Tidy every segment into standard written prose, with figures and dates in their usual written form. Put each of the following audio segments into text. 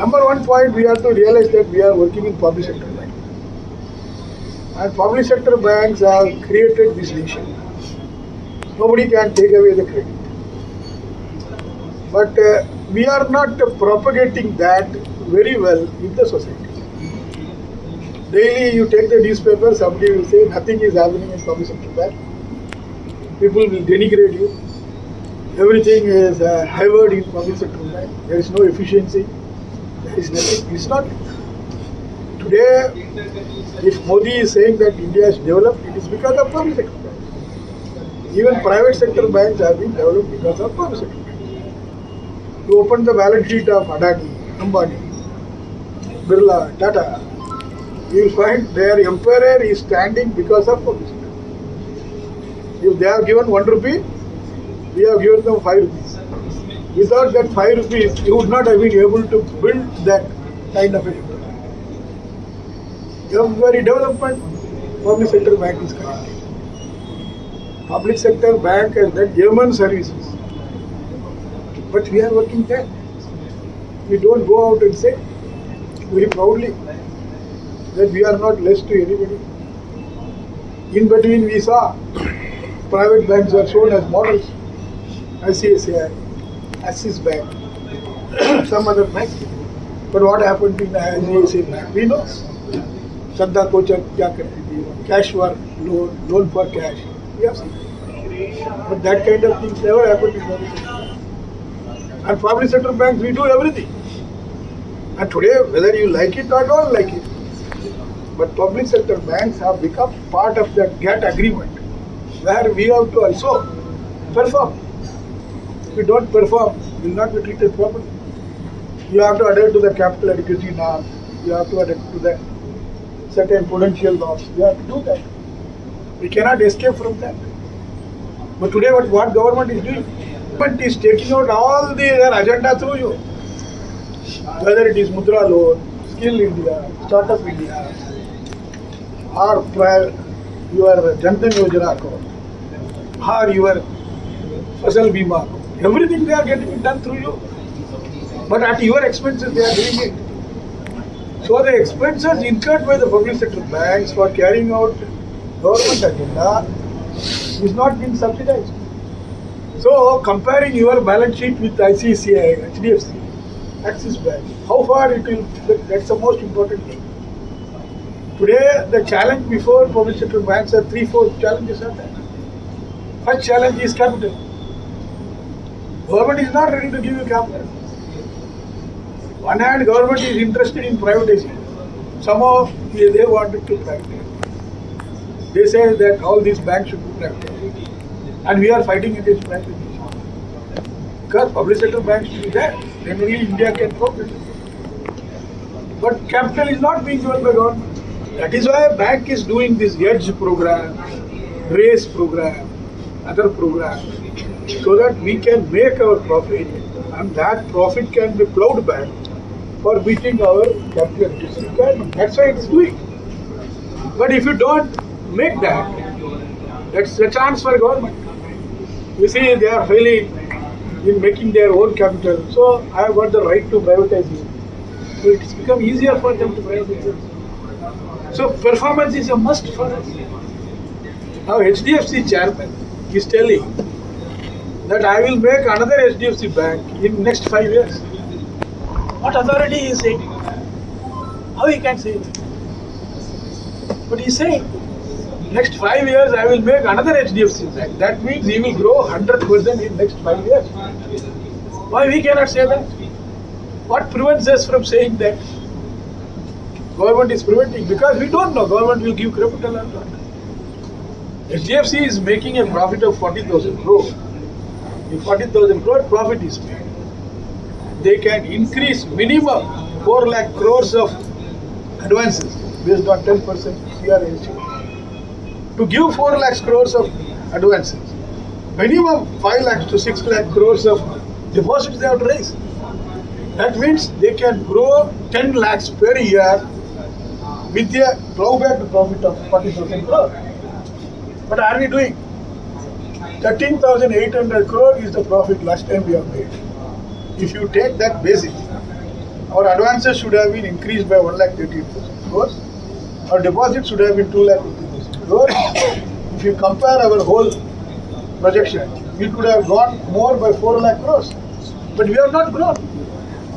Number one point, we have to realize that we are working in public sector bank. And public sector banks have created this nation. Nobody can take away the credit. But we are not propagating that very well in the society. Daily you take the newspaper, somebody will say nothing is happening in public sector bank. People will denigrate you. Everything is havoc in public sector bank. There is no efficiency. There is nothing. It's not. Today, if Modi is saying that India is developed, it is because of public sector banks. Even private sector banks have been developed because of public sector banks. You open the balance sheet of Adani, Ambani, Birla, Tata, you will find their empire is standing because of public sector. If they have given 1 rupee, we have given them 5 rupees. Without that 5 rupees, you would not have been able to build that kind of a empire. Every development, public sector bank is connected. Public sector bank has done human services. But we are working there. We don't go out and say very proudly that we are not less to anybody. In between we saw private banks are shown as models. ICICI, Axis Bank, some other banks. But what happened in the ICICI Bank? We know. Sadda Kochak kya karti thi? Cash for loan, loan for cash. We have seen. But that kind of things never happened in public sector. And public sector banks, we do everything. And today, whether you like it or don't like it, but public sector banks have become part of that GATT agreement, where we have to also perform. If you don't perform, you will not be treated properly. You have to adhere to the capital adequacy norms. You have to adhere to the certain prudential norms. You have to do that. We cannot escape from that. But today, what government is doing? Government is taking out all their agenda through you. Whether it is Mudra loan, Skill India, Startup India, or your Jan Dhan Yojana account, or your Fasal Bima account. Everything they are getting it done through you. But at your expenses they are doing it. So the expenses incurred by the public sector banks for carrying out government agenda is not being subsidized. So comparing your balance sheet with ICICI, HDFC, Axis Bank, how far it will, that's the most important thing. Today the challenge before public sector banks are 3-4 challenges are there. First challenge is capital. Government is not ready to give you capital. One hand, government is interested in privatizing. Somehow they wanted to privatize. They say that all these banks should be privatized. And we are fighting against privatization. Because public sector banks should be there. Then only India can progress. But capital is not being given by government. That is why a bank is doing this EDGE program, RACE program, other programs, so that we can make our profit and that profit can be plowed back for meeting our capital adequacy requirement. That's why it is doing. But if you don't make that, that's a chance for government. You see, they are failing in making their own capital. So I have got the right to privatize it. So it has become easier for them to privatize it. So performance is a must for us. Now HDFC chairman is telling that I will make another HDFC bank in next 5 years. What authority he is saying? How he can say it? But he is saying, next 5 years I will make another HDFC bank. That means he will grow 100% in next 5 years. Why we cannot say that? What prevents us from saying that? Government is preventing because we don't know government will give capital or not. HDFC is making a profit of 40,000 crore. If 40,000 crore profit is made, they can increase minimum 4 lakh crores of advances based on 10% CR ratio. To give 4 lakh crores of advances, minimum 5 lakh to 6 lakh crores of deposits they have to raise. That means they can grow 10 lakhs per year with a plowback profit of 40,000 crore. What are we doing? 13,800 crore is the profit last time we have made. If you take that basis, Our advances should have been increased by 1,38,000 crores. Our deposits should have been 2,50,000 crores. If you compare our whole projection, we could have gone more by 4 lakh crores. But we have not grown.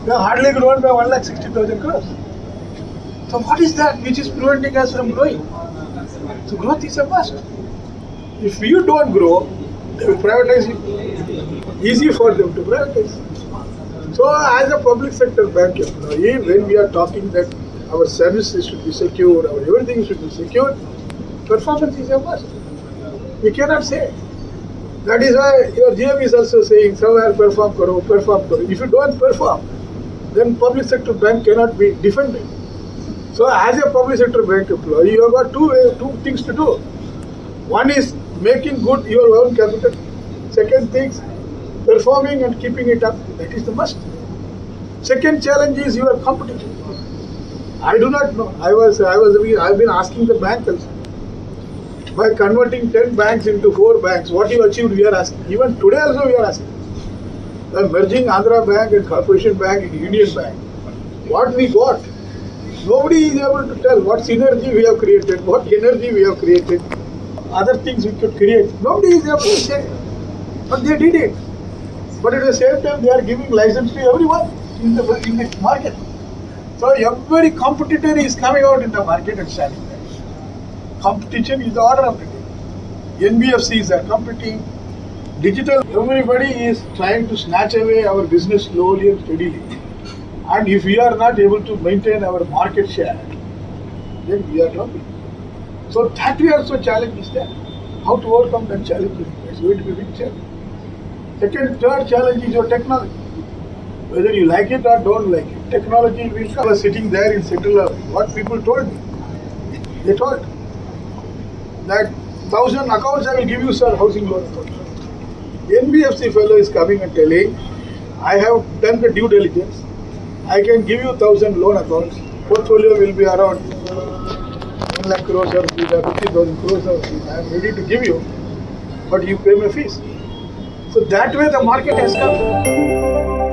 We have hardly grown by 1,60,000 crores. So what is that which is preventing us from growing? So growth is a must. If you don't grow, they will privatize you. Easy for them to privatize. So as a public sector bank employee, when we are talking that our services should be secure, our everything should be secure, performance is a must. We cannot say. That is why your GM is also saying, somewhere perform karo, perform karo. If you don't perform, then public sector bank cannot be defended. So as a public sector bank employee, you have got two things to do. One is making good your own capital. Second thing, performing and keeping it up. That is the must. Second challenge is your competition. I do not know. I've been asking the bank also. By converting 10 banks into 4 banks, what you achieved, we are asking. Even today also we are asking. By merging Andhra Bank and Corporation Bank into Union Bank, what we got, nobody is able to tell what synergy we have created, what energy we have created, other things we could create. Nobody is able to say. But they did it. But at the same time, they are giving license to everyone in the market. So every competitor is coming out in the market and selling them. Competition is the order of the day. NBFCs are competing. Digital, everybody is trying to snatch away our business slowly and steadily. And if we are not able to maintain our market share, then we are dropping. So that we also challenge is there. How to overcome that challenge? It's going to be a big challenge. Third challenge is your technology. Whether you like it or don't like it, technology will come. I was sitting there in Central Hub. What people told me, they told that 1,000 accounts I will give you, sir, housing loan account. The NBFC fellow is coming and telling, I have done the due diligence. I can give you 1,000 loan accounts. Portfolio will be around 1 lakh crores or 50,000 crores or I am ready to give you, but you pay my fees. So that way the market has come.